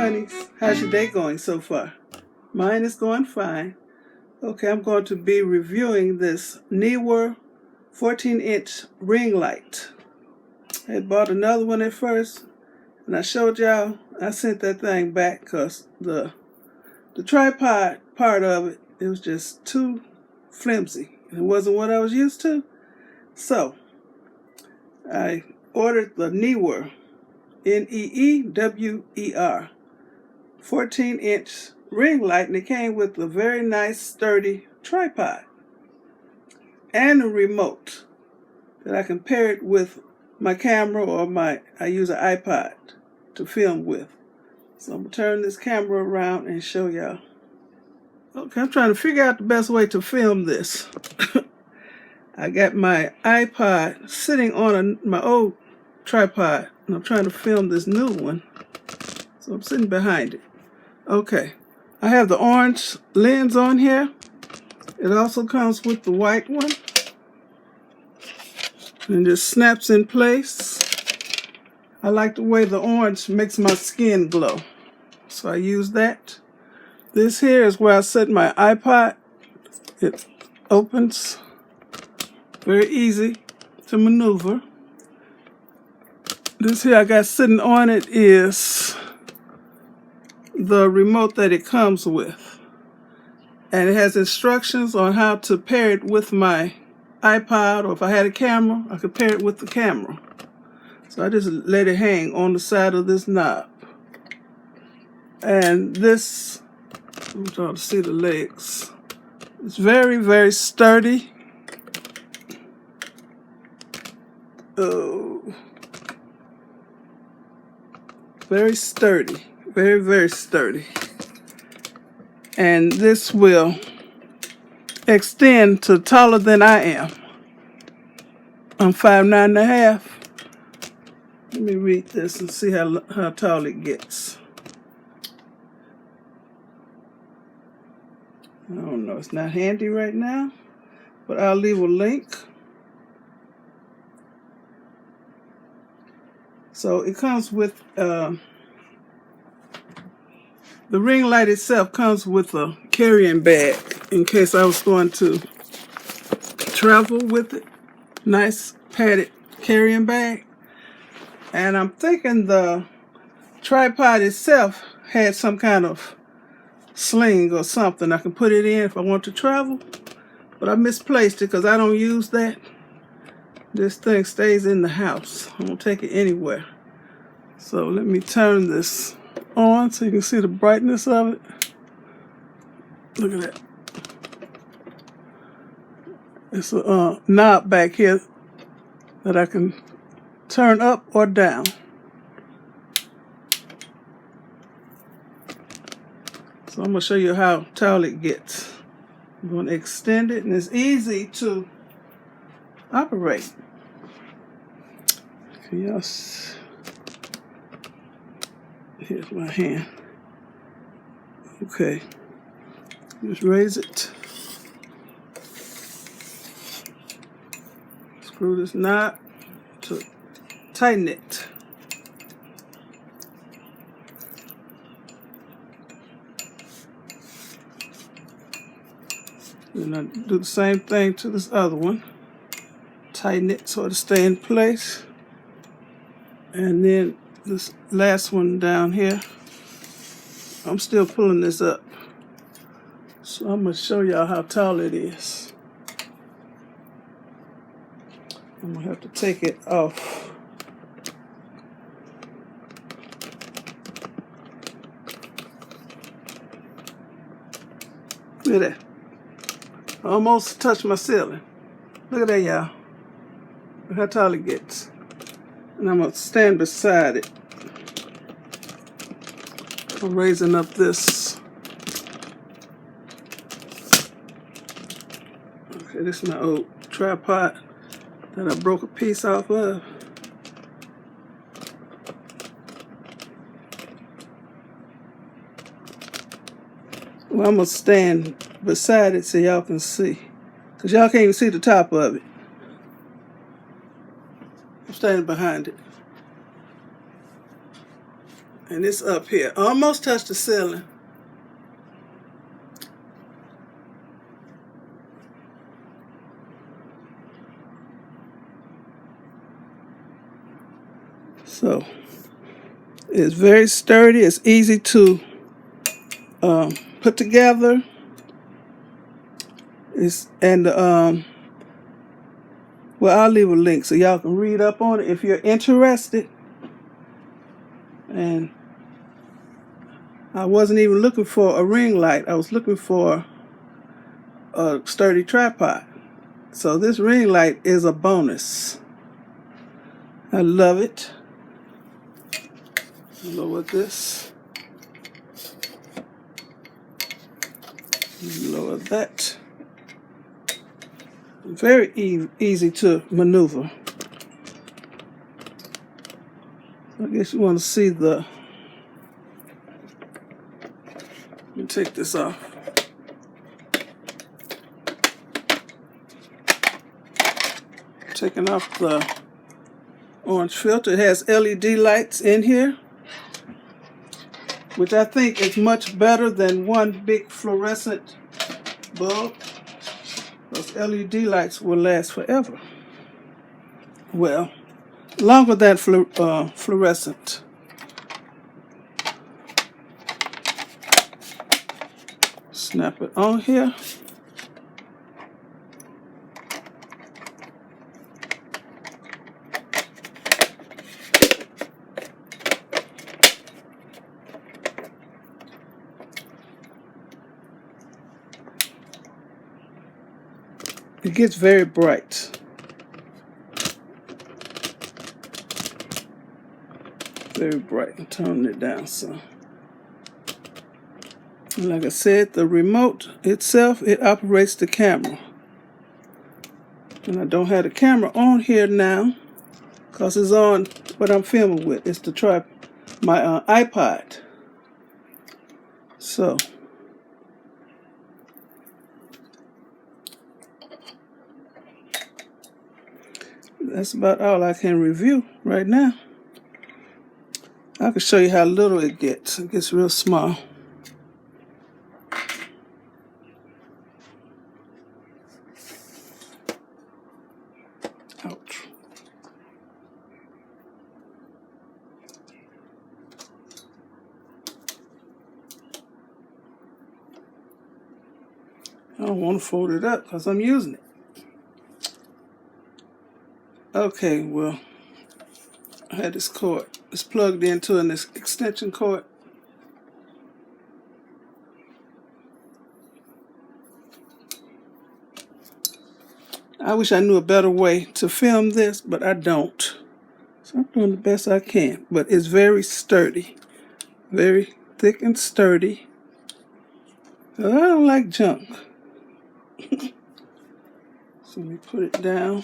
honeys. How's your day going so far? Mine is going fine. Okay, I'm going to be reviewing this NEEWER 14-inch ring light. I had bought another one at first, and I showed y'all, I sent that thing back because the tripod part of it, it was just too flimsy. It wasn't what I was used to. So, I ordered the NEEWER, NEEWER, 14-inch ring light, and it came with a very nice, sturdy tripod and a remote that I can pair it with my camera or I use an iPod to film with. So I'm going to turn this camera around and show y'all. Okay, I'm trying to figure out the best way to film this. I got my iPod sitting on my old tripod, and I'm trying to film this new one. So I'm sitting behind it. Okay, I have the orange lens on here. It also comes with the white one. And it just snaps in place. I like the way the orange makes my skin glow. So I use that. This here is where I set my iPod. It opens. Very easy to maneuver. This here I got sitting on it is the remote that it comes with. And it has instructions on how to pair it with my iPod, or if I had a camera, I could pair it with the camera. So I just let it hang on the side of this knob. And this, I'm trying to see the legs. It's very, very sturdy. Oh, very sturdy. Very, very sturdy. And this will extend to taller than I am. I'm 5'9.5". Let me read this and see how tall it gets. I don't know, it's not handy right now, but I'll leave a link. So it comes with, the ring light itself comes with a carrying bag in case I was going to travel with it. Nice padded carrying bag. And I'm thinking the tripod itself had some kind of sling or something I can put it in if I want to travel. But I misplaced it because I don't use that. This thing stays in the house. I won't take it anywhere. So let me turn this on so you can see the brightness of it. Look at that. It's a knob back here that I can turn up or down. So I'm going to show you how tall it gets. I'm going to extend it, and it's easy to operate. Yes. Here's my hand. Okay. Just raise it. Screw this knot to tighten it. And I do the same thing to this other one. Tighten it so it'll stay in place. And then this last one down here, I'm still pulling this up. So I'm going to show y'all how tall it is. I'm going to have to take it off. Look at that. I almost touched my ceiling. Look at that, y'all. Look how tall it gets. And I'm going to stand beside it. I'm raising up this. Okay, this is my old tripod that I broke a piece off of. Well, I'm going to stand beside it so y'all can see. Because y'all can't even see the top of it. I'm standing behind it. And it's up here. Almost touched the ceiling. So it's very sturdy. It's easy to put together. Well, I'll leave a link so y'all can read up on it if you're interested. And I wasn't even looking for a ring light. I was looking for a sturdy tripod. So this ring light is a bonus. I love it. Lower this. Lower that. Very easy to maneuver. I guess you want to see the... Let me take this off. Taking off the orange filter. It has LED lights in here, which I think is much better than one big fluorescent bulb. Those LED lights will last forever. Well, longer than fluorescent. Snap it on here. It gets very bright. Very bright. I'm turning it down some. And like I said, the remote itself, it operates the camera. And I don't have the camera on here now because it's on what I'm filming with. It's to my iPod. So that's about all I can review right now. I can show you how little it gets. It gets real small. Ouch. I don't want to fold it up because I'm using it. Okay, well, I had this cord. It's plugged into an extension cord. I wish I knew a better way to film this, but I don't. So I'm doing the best I can. But it's very sturdy. Very thick and sturdy. I don't like junk. So let me put it down.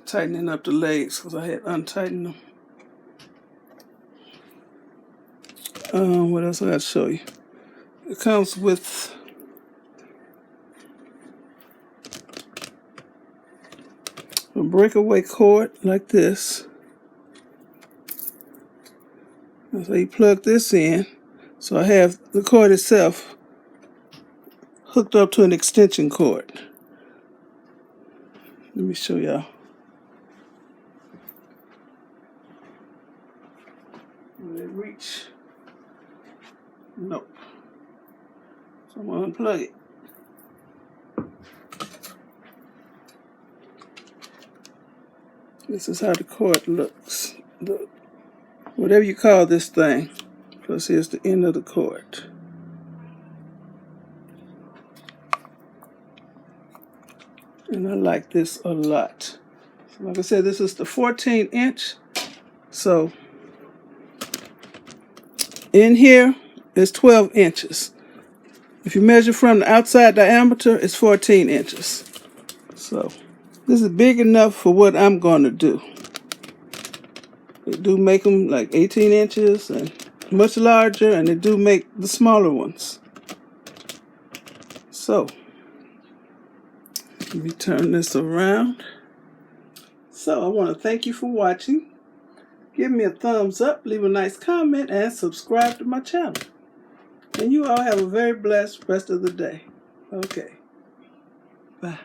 Tightening up the legs because I had untightened them. What else I got to show you? It comes with a breakaway cord like this. So you plug this in. So I have the cord itself hooked up to an extension cord. Let me show y'all. Will it reach? Nope. So I'm going to unplug it. This is how the cord looks. Whatever you call this thing. Plus here's the end of the cord. And I like this a lot. So like I said, this is the 14-inch. So in here is 12 inches. If you measure from the outside diameter, it's 14 inches. So this is big enough for what I'm going to do. They do make them like 18 inches and much larger, and they do make the smaller ones. So let me turn this around. So I want to thank you for watching. Give me a thumbs up, leave a nice comment, and subscribe to my channel. And you all have a very blessed rest of the day. Okay. Bye.